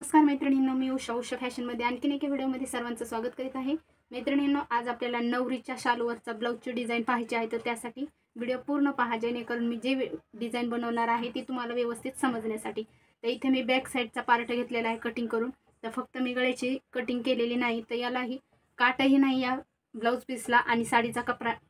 नमस्कार मैत्रिणींनो, मी उषा फॅशनमध्ये आणखीन एका व्हिडिओमध्ये सर्वांचं स्वागत करीत आहे। मैत्रिणींनो, आज आपल्याला नवरीच्या शालूवरचा ब्लाऊजची डिझाईन पाहायची आहे, तर त्यासाठी व्हिडिओ पूर्ण पहा, जेणेकरून मी जे डिझाईन बनवणार आहे ती तुम्हाला व्यवस्थित समजण्यासाठी। तर इथे मी बॅक साईडचा पार्ट घेतलेला आहे कटिंग करून, तर फक्त मी गळ्याची कटिंग केलेली नाही, तर यालाही काटही नाही या ब्लाऊज पीसला आणि साडीचा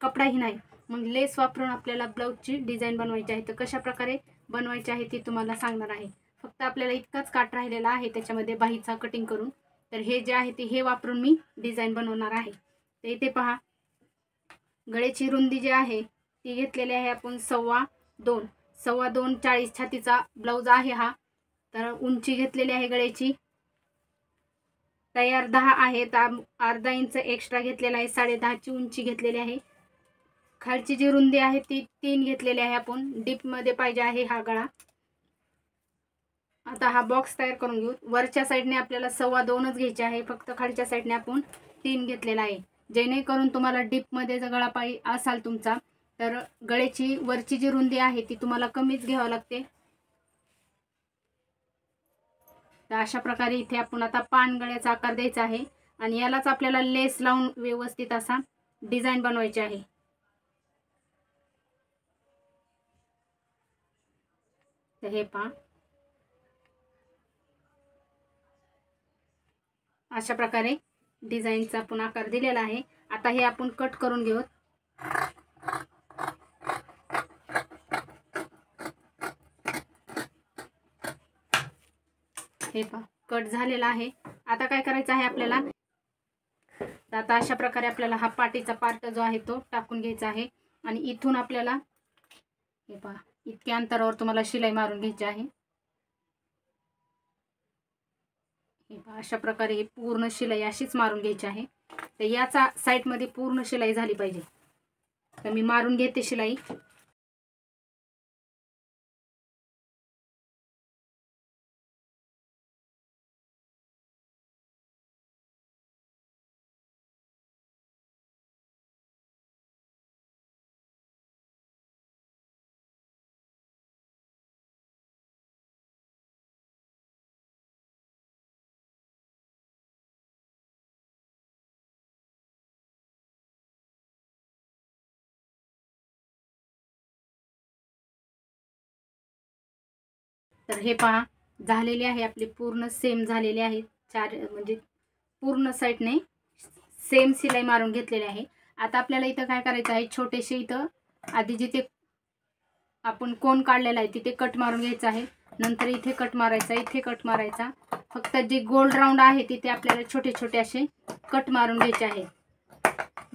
कपडाही नाही। मग लेस वापरून आपल्याला ब्लाऊजची डिझाईन बनवायची आहे, तर कशा प्रकारे बनवायची आहे ती तुम्हाला सांगणार आहे। फक्त आपल्याला इतकाच काट राहिलेला आहे त्याच्यामध्ये बाहीचा कटिंग करून, तर हे जे आहे ते हे वापरून मी डिझाईन बनवणार आहे। तर इथे पहा, गळ्याची रुंदी जी आहे ती घेतलेली आहे आपण 2.25 40 छातीचा ब्लाऊज आहे हा। तर उंची घेतलेली आहे गळ्याची तयार 10 आहे, तर अर्धा इंच एक्स्ट्रा घेतलेला आहे, 10.5 ची उंची घेतलेली आहे। खालची जी रुंदी आहे ती 3 घेतलेली आहे आपण, डीप मध्ये पाहिजे आहे हा गळा। आता हा बॉक्स तयार करून घेऊ। वरच्या साईडने आपल्याला 2.25च घ्यायचे आहे, फक्त खालच्या साईडने आपण 3 घेतलेला आहे, जेणेकरून तुम्हाला डीप मध्ये जर गळा पाहिजे असाल तुमचा, तर गळ्याची वरची जी रुंदी आहे ती तुम्हाला कमीच घ्यावी लागते। तर अशा प्रकारे इथे आपण आता पान गळ्याचा आकार द्यायचा आहे आणि यालाच आपल्याला लेस लावून व्यवस्थित असा डिझाईन बनवायची आहे। तर हे पहा, अशा प्रकारे डिझाईनचा आपण आकार दिलेला आहे। आता हे आपण कट करून घेऊ। हे पहा, कट झालेला आहे। आता काय करायचं आहे आपल्याला, तर आता अशा प्रकारे आपल्याला हा पाठीचा पार्ट जो आहे तो टाकून घ्यायचा आहे आणि इथून आपल्याला हे पहा इतक्या अंतरावर तुम्हाला शिलाई मारून घ्यायची आहे। हे पहा, अशा प्रकारे ही पूर्ण शिलाई अशीच मारून घ्यायची आहे। तर याचा साइड मध्ये पूर्ण शिलाई झाली पाहिजे, तर मी मारून घेते शिलाई। तर हे पहा, झालेली आहे आपली पूर्ण सेम झालेली आहे, म्हणजे पूर्ण साइडने सेम शिलाई मारून घेतलेली आहे। आता आपल्याला इथं काय करायचं आहे, छोटेसे इथं आधी जिथे आपण कोण काढलेला आहे तिथे कट मारून घ्यायचा आहे, नंतर इथे कट मारायचा, इथे कट मारायचा। फक्त जे गोल राऊंड आहे तिथे आपल्याला छोटे छोटे असे कट मारून घ्यायचे आहे,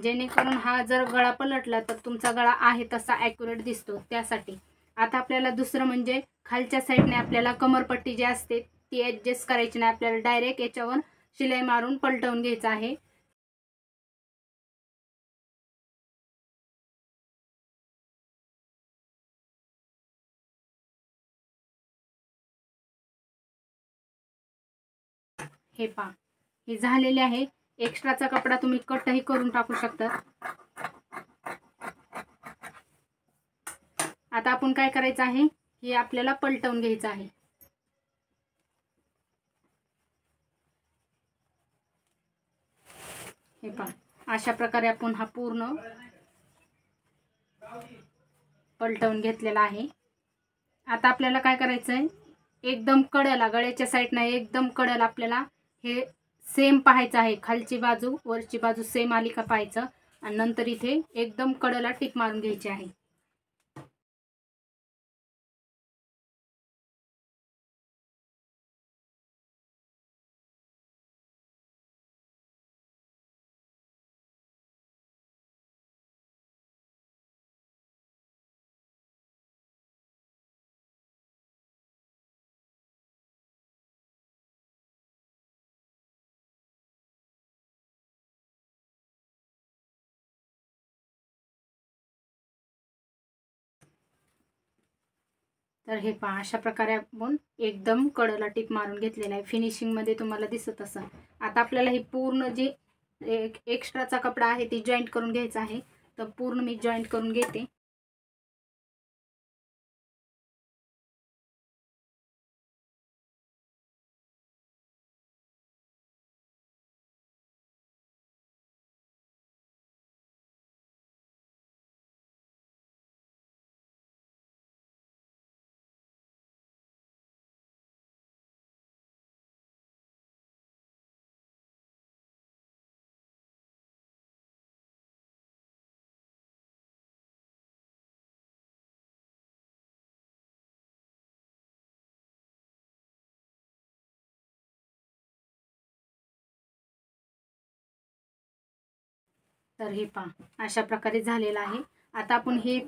जेणेकरून हा जर गळा पलटला तर तुमचा गळा आहे तसा ॲक्युरेट दिसतो, त्यासाठी। आता आपल्याला दुसरं म्हणजे खालच्या साईडने आपल्याला कमरपट्टी जी असते ती ॲडजस्ट करायची नाही, आपल्याला डायरेक्ट याच्यावर शिलाई मारून पलटवून घ्यायचं आहे। हे पहा, हे झालेले आहे। एक्स्ट्राचा कपडा तुम्ही कटही करून टाकू शकता। आता आपण काय करायचं आहे, हे आपल्याला पलटवून घ्यायचं आहे। हे पहा, अशा प्रकारे आपण हा पूर्ण पलटवून घेतलेला आहे। आता आपल्याला काय करायचं आहे, एकदम कडेला गळ्याच्या साईडने एकदम कडेला आपल्याला हे सेम पाहायचं आहे, खालची बाजू वरची बाजू सेम आली का पाहायचं आणि नंतर इथे एकदम कडेला टिक मारून घ्यायची आहे। तर हे पहा, अशा प्रकारे आपण एकदम कडेला टिप मारून घेतलेला आहे, फिनिशिंग मध्ये तुम्हाला दिसत असेल। आता आपल्याला ही पूर्ण जी एक्स्ट्राचा कपडा आहे ती जॉईंट करून घ्यायचा आहे, तर पूर्ण मी जॉईंट करून घेते। तर हे पहा अशा प्रकारे झालेलं आहे। आता आपण हे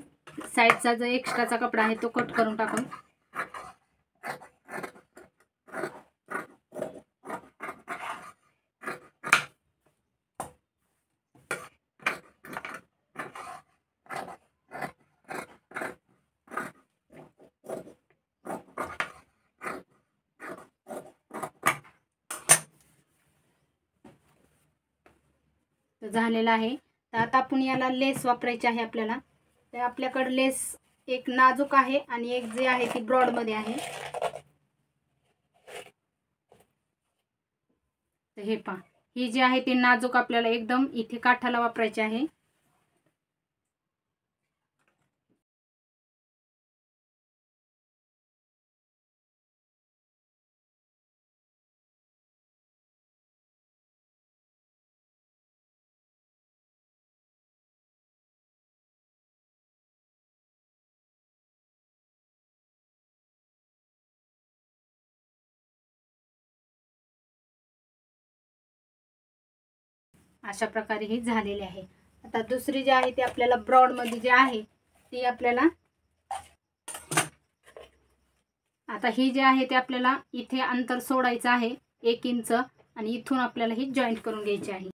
साईडचा जो एक्स्ट्राचा कपडा आहे तो कट करून टाकू। तर झालेला आहे। तर आता आपण याला लेस वापरायची आहे आपल्याला। तर आपल्याकडे लेस एक नाजूक आहे आणि एक जे आहे ती ब्रॉड मध्ये आहे। तर हे पहा ही जी आहे ती नाजूक आपल्याला एकदम इथे काठाला वापरायची आहे। अशा प्रकारे ही झालेली आहे। आता दुसरी जी आहे ती आपल्याला ब्रॉड मध्ये जी आहे ती आपल्याला आता ही जी आहे ती आपल्याला इथे अंतर सोडायचं आहे 1 इंच आणि इथून आपल्याला ही जॉईंट करून घ्यायची आहे।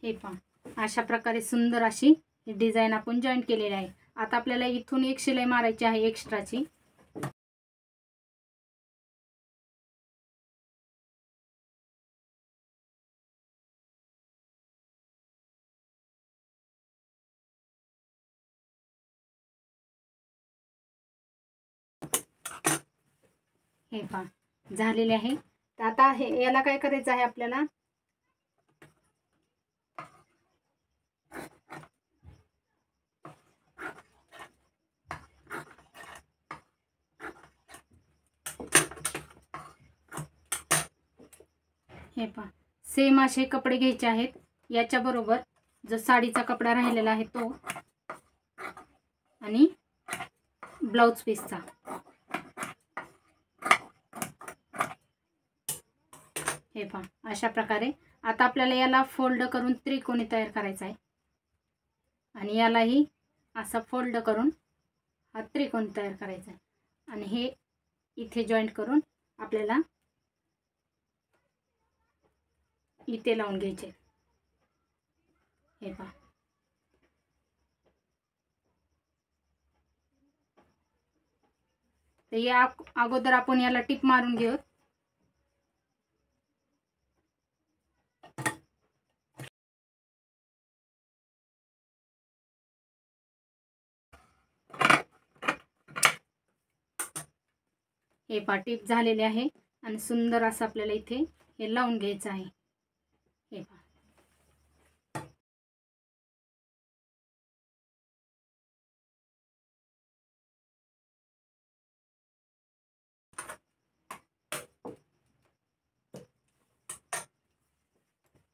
हे पहा अशा प्रकारे सुंदर अशी डिझाइन आपण जॉईंट केलेली आहे। आता आपल्याला इथून एक शिलाई मारायची आहे एक्स्ट्राची। हे पहा झालेले आहे। तर आता हे याला काय करायचं आहे आपल्याला हे पहा सेम असे कपडे घ्यायचे आहेत। याच्या बरोबर जो साडीचा कपडा राहिलेला आहे तो आणि ब्लाउज पीसचा हे पहा अशा प्रकारे आता आपल्याला याला फोल्ड करून त्रिकोणी तयार करायचा आहे आणि यालाही असा फोल्ड करून हा त्रिकोण तयार करायचा आहे आणि हे इथे जॉईंट करून आपल्याला इथे लावून घ्यायचे। हे पहा तर या अगोदर आपण याला टिप मारून घेऊ। हे पहा टिप झालेले आहे आणि सुंदर असं आपल्याला इथे हे लावून घ्यायचं आहे। हे पहा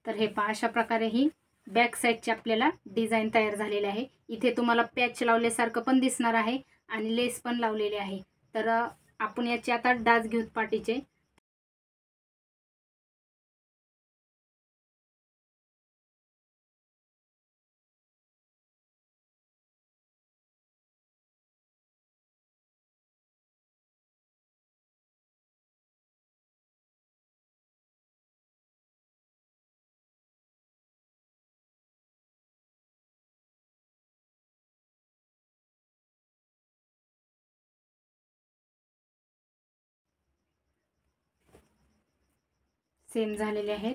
तर हे पहा अशा प्रकारे ही बॅक साईडची आपल्याला डिझाइन तयार झालेली आहे। इथे तुम्हाला पॅच लावल्यासारखं पण दिसणार आहे आणि लेस पण लावलेली आहे। तर आपण याचे आता डाच घेऊत पाटीचे। सेम झालेले आहेत।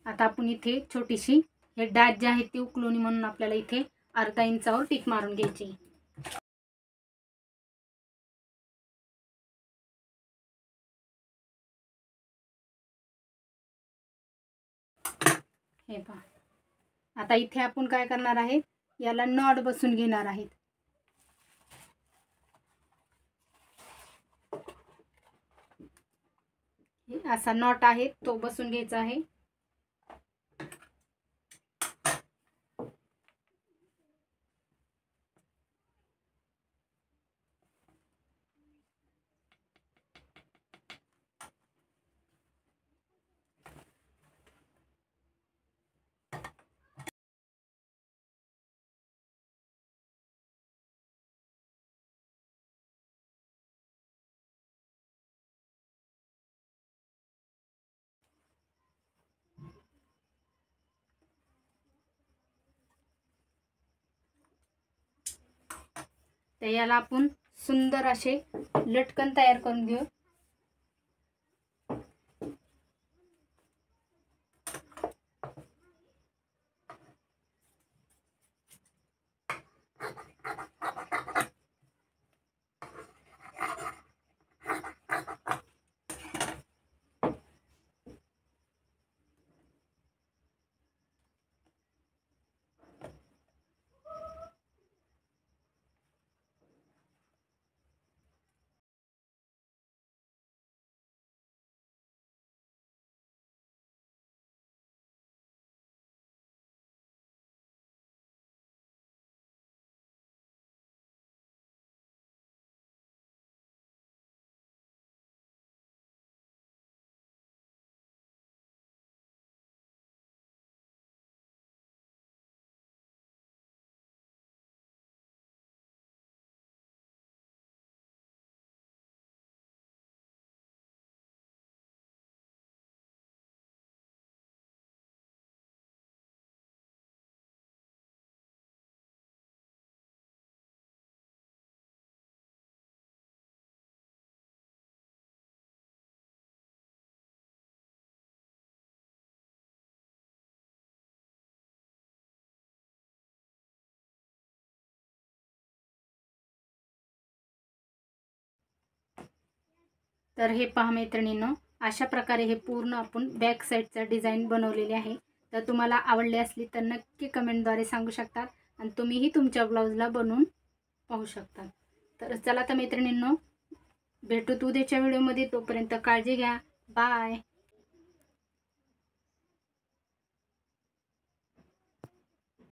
आता आपण इथे छोटीशी हे डाच जे आहे ती उकलोनी म्हणून आपल्याला इथे अर्धा इंचावर टिप मारून घ्यायची। हे पहा आता इथे आपण काय करणार आहे याला नॉट बसून घेणार आहेत। असा नॉट आहे तो बसून घ्यायचा आहे। तर याला आपण सुंदर असे लटकन तयार करून घेऊ। तर हे पहा मैत्रिणींनो, अशा प्रकारे हे पूर्ण आपण बॅक साईडचा डिझाईन बनवलेले आहे। तर तुम्हाला आवडली असली तर नक्की कमेंटद्वारे सांगू शकता आणि तुम्हीही तुमच्या ब्लाऊजला बनवून पाहू शकता। तर चला तर मैत्रिणींनो, भेटू उद्याच्या व्हिडिओमध्ये, तोपर्यंत काळजी घ्या। बाय।